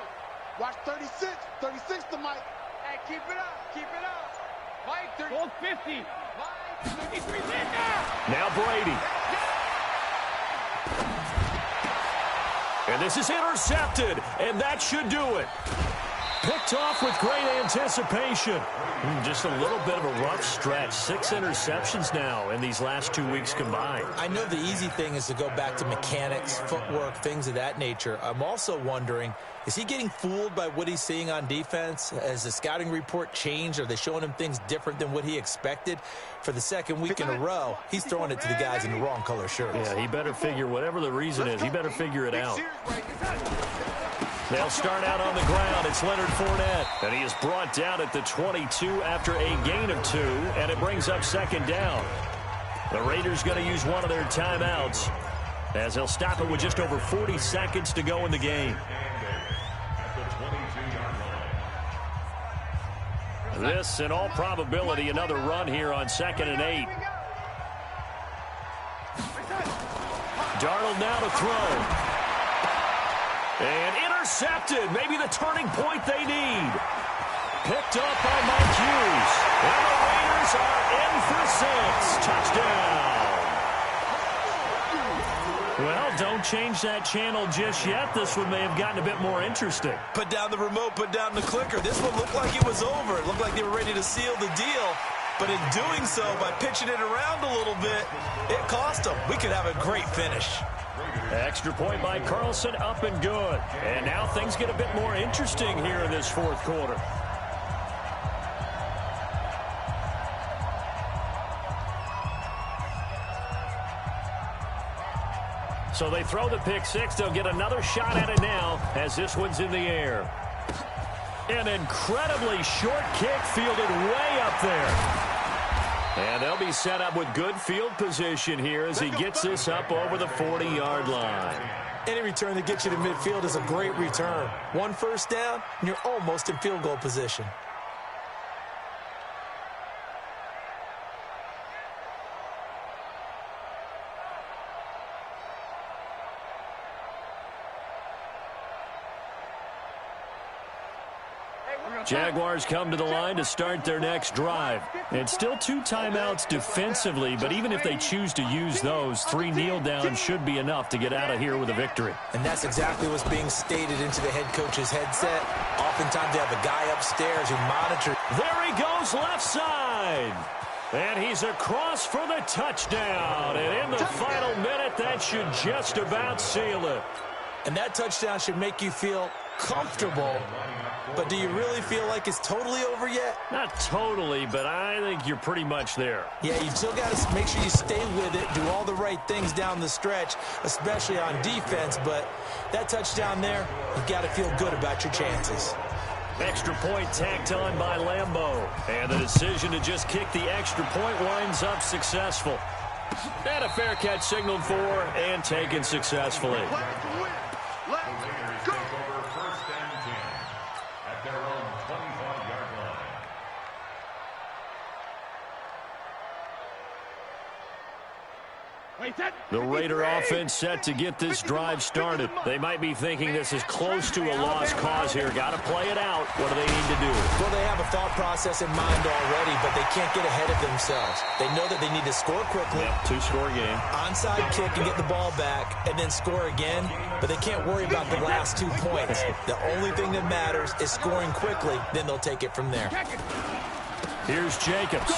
Watch 36. 36 to Mike. Hey, keep it up. Keep it up. Mike 30. Hold 50. Mike 33. Now Brady. And this is intercepted, and that should do it. Picked off with great anticipation. Just a little bit of a rough stretch. 6 interceptions now in these last 2 weeks combined. I know the easy thing is to go back to mechanics, footwork, things of that nature. I'm also wondering, is he getting fooled by what he's seeing on defense? Has the scouting report changed? Are they showing him things different than what he expected? For the second week in a row, he's throwing it to the guys in the wrong color shirts. Yeah, he better figure, whatever the reason is, he better figure it out. They'll start out on the ground. It's Leonard Fournette. And he is brought down at the 22 after a gain of 2. And it brings up second down. The Raiders going to use one of their timeouts as they'll stop it with just over 40 seconds to go in the game. This, in all probability, another run here on 2nd and 8. Darnold now to throw. And intercepted. Maybe the turning point they need. Picked up by Mike Hughes. And the Raiders are in for 6. Touchdown. Well, don't change that channel just yet. This one may have gotten a bit more interesting. Put down the remote, put down the clicker. This one looked like it was over. It looked like they were ready to seal the deal. But in doing so, by pitching it around a little bit, it cost them. We could have a great finish. Extra point by Carlson, up and good. And now things get a bit more interesting here in this fourth quarter. So they throw the pick 6. They'll get another shot at it now as this one's in the air. An incredibly short kick fielded way up there. And they'll be set up with good field position here as he gets this up over the 40-yard line. Any return that gets you to midfield is a great return. 1 first down, and you're almost in field goal position. Jaguars come to the line to start their next drive. And still 2 timeouts defensively, but even if they choose to use those, 3 kneel downs should be enough to get out of here with a victory. And that's exactly what's being stated into the head coach's headset. Oftentimes they have a guy upstairs who monitors. There he goes left side. And he's across for the touchdown. And in the final minute, that should just about seal it. And that touchdown should make you feel comfortable. But do you really feel like it's totally over yet? Not totally, but I think you're pretty much there. Yeah, you still got to make sure you stay with it, do all the right things down the stretch, especially on defense. But that touchdown there, you've got to feel good about your chances. Extra point tacked on by Lambeau. And the decision to just kick the extra point winds up successful. And a fair catch signaled for and taken successfully. The Raider offense set to get this drive started. They might be thinking this is close to a lost cause here. Got to play it out. What do they need to do? Well, they have a thought process in mind already, but they can't get ahead of themselves. They know that they need to score quickly. Yep, two-score game. Onside kick and get the ball back and then score again, but they can't worry about the last 2 points. The only thing that matters is scoring quickly, then they'll take it from there. Here's Jacobs.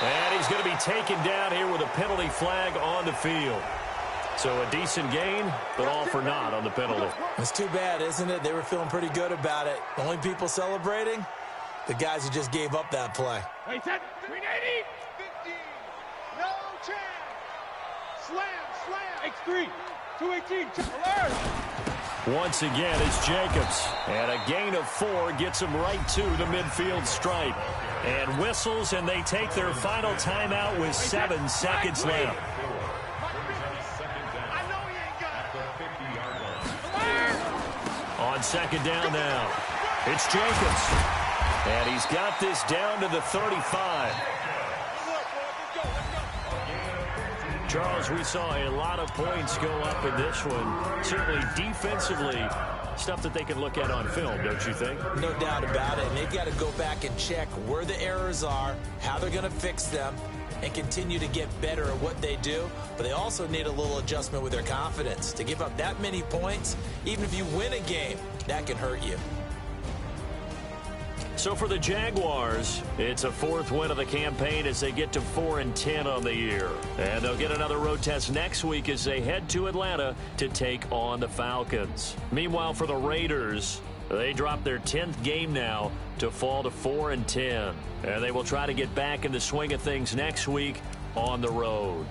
And he's going to be taken down here with a penalty flag on the field. So a decent gain, but all for naught on the penalty. It's too bad, isn't it? They were feeling pretty good about it. The only people celebrating, the guys who just gave up that play. 380. 15. No chance. Slam. X3. 218. Alert. Once again, it's Jacobs. And a gain of 4 gets him right to the midfield stripe. And whistles, and they take their final timeout with 7 seconds left. On second down now, it's Jacobs. And he's got this down to the 35. Charles, we saw a lot of points go up in this one. Certainly defensively, stuff that they can look at on film, don't you think? No doubt about it. And they've got to go back and check where the errors are, how they're going to fix them, and continue to get better at what they do. But they also need a little adjustment with their confidence. To give up that many points, even if you win a game, that can hurt you. So for the Jaguars, it's a 4th win of the campaign as they get to 4-10 on the year. And they'll get another road test next week as they head to Atlanta to take on the Falcons. Meanwhile, for the Raiders, they drop their 10th game now to fall to 4-10. And they will try to get back in the swing of things next week on the road.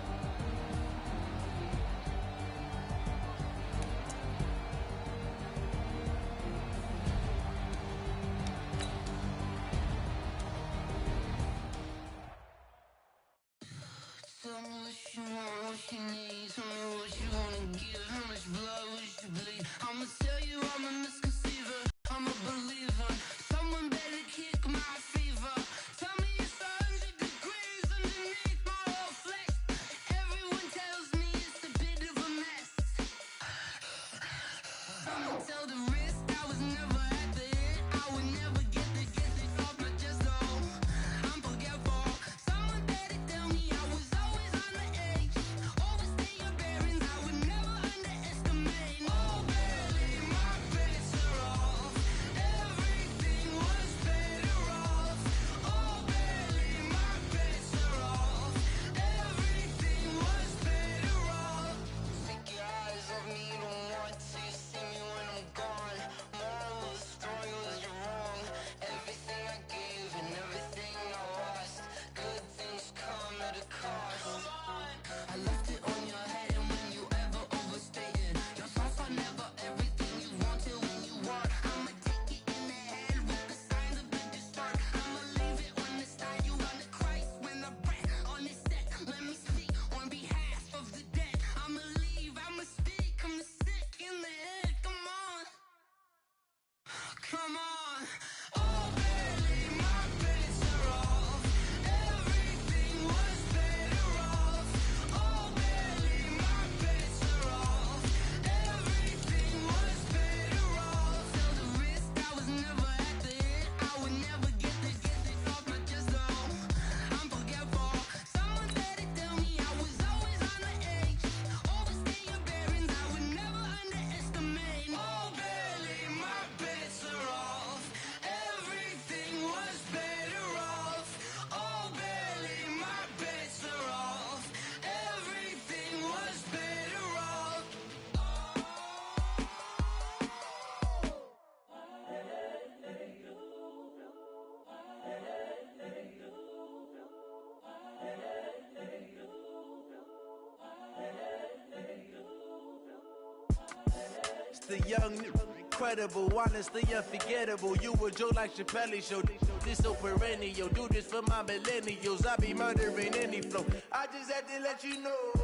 The young, incredible, honestly unforgettable. You a joke like Chappelle Show. This so perennial. Do this for my millennials. I be murdering any flow. I just had to let you know.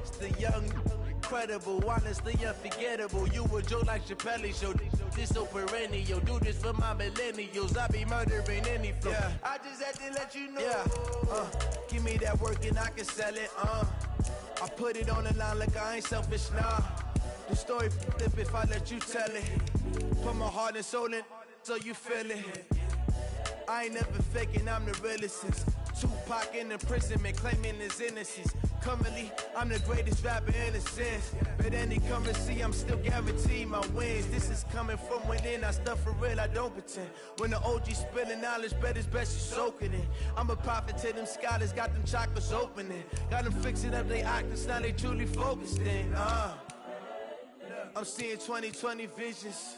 It's the young, incredible, honestly unforgettable. You a joke like Chappelle Show. This so perennial. Do this for my millennials. I be murdering any flow. Yeah. I just had to let you know. Yeah. Give me that work and I can sell it. I put it on the line like I ain't selfish, nah. The story flip if I let you tell it. Put my heart and soul in so you feel it. I ain't never faking, I'm the realest since Tupac in imprisonment, claiming his innocence. Currently, I'm the greatest rapper in a sense. But any currency, I'm still guaranteed my wins. This is coming from within, I stuff for real, I don't pretend. When the OG spilling knowledge, bet it's best you soak it in. I'm a prophet to them scholars, got them chakras opening. Got them fixing up they octaves, now they truly focused in. I'm seeing 2020 visions,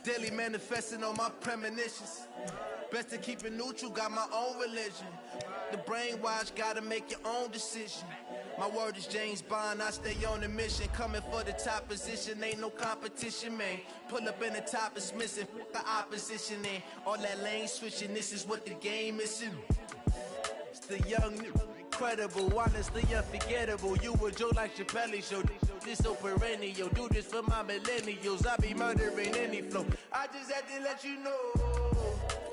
daily manifesting on my premonitions. Best to keep it neutral, got my own religion. The brainwash, gotta make your own decision. My word is James Bond, I stay on a mission. Coming for the top position, ain't no competition, man. Pull up in the top is missing, the opposition in. All that lane switching, this is what the game is in. It's the young, incredible, honestly unforgettable. You a joke like Chappelle Show. This so perennial. Do this for my millennials. I be murdering any flow. I just had to let you know.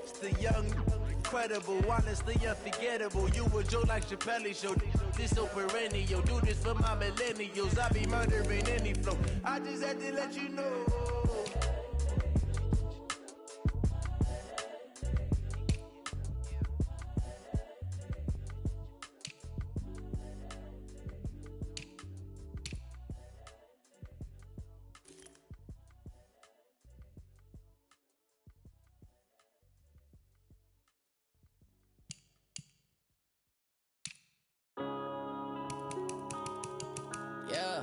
It's the young, incredible, honestly unforgettable. You a joke like Chappelle Show. This so perennial. Do this for my millennials. I be murdering any flow. I just had to let you know. Yeah.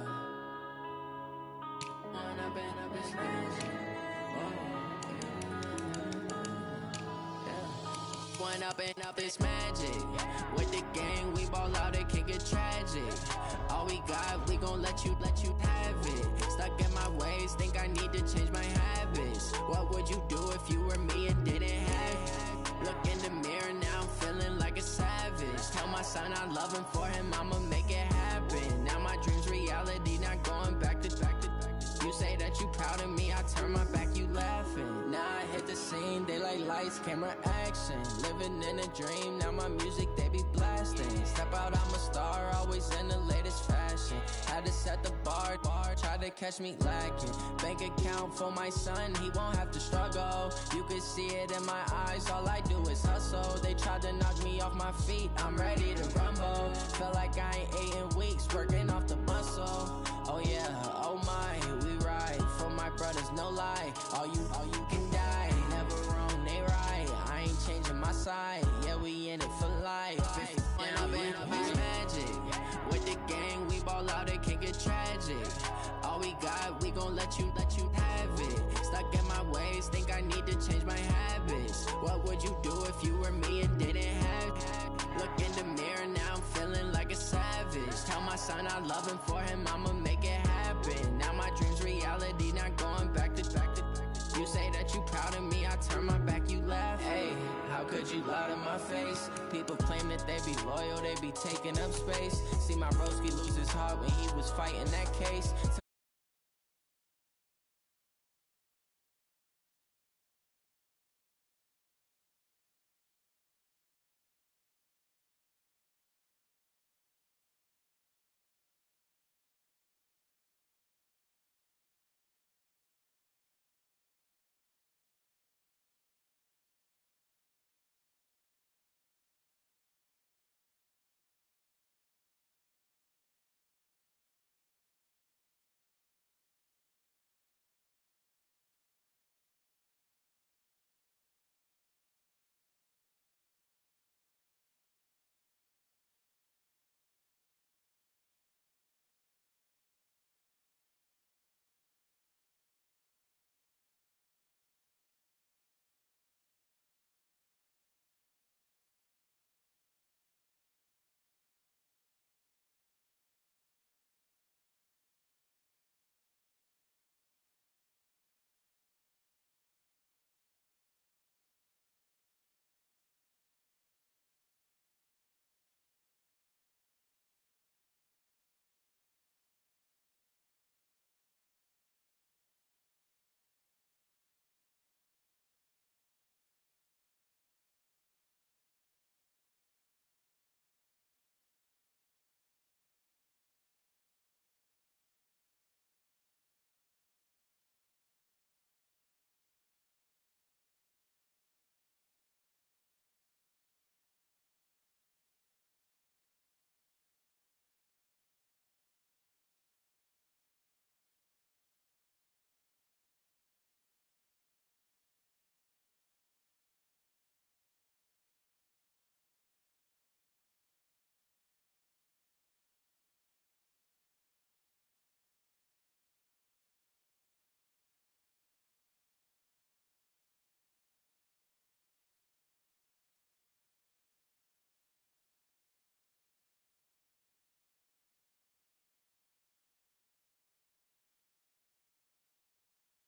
When I've been up this magic. When up this magic. With the gang, we ball out, it can get tragic. All we got, we gon' let you have it. Stuck in my ways, think I need to change my habits. What would you do if you were me and didn't have it? Look in the mirror, now I'm feeling like a savage. Tell my son I love him, for him I'ma make it happen. Now my dream's reality, not going back to. You say that you proud of me, I turn my back, you laughing. Now I hit the scene, daylight lights, camera action. Living in a dream, now my music, they be blasting. Step out, I'm a star, always in the latest fashion. Had to set the bar, try to catch me lacking. Bank account for my son, he won't have to struggle. You can see it in my eyes, all I do is hustle. They tried to knock me off my feet, I'm ready to rumble. Felt like I ain't ate in weeks, working off the muscle. Oh yeah, oh my, we ride for my brothers, no lie. All you can die, never wrong, they right. I ain't changing my side, yeah, we in it for life. When I've been up this magic. With the gang, we ball out, it can get tragic. All we got, we gon' let you have it. Stuck in my ways, think I need to change my habits. What would you do if you were me and didn't have it? Look in the mirror, now I'm feeling like a savage. Tell my son I love him, for him I'ma make it happen. Now my dream's reality, not going back to. You say that you proud of me, I turn my back, you laugh. Hey, how could you lie to my face? People claim that they be loyal, they be taking up space. See my broski lose his heart when he was fighting that case.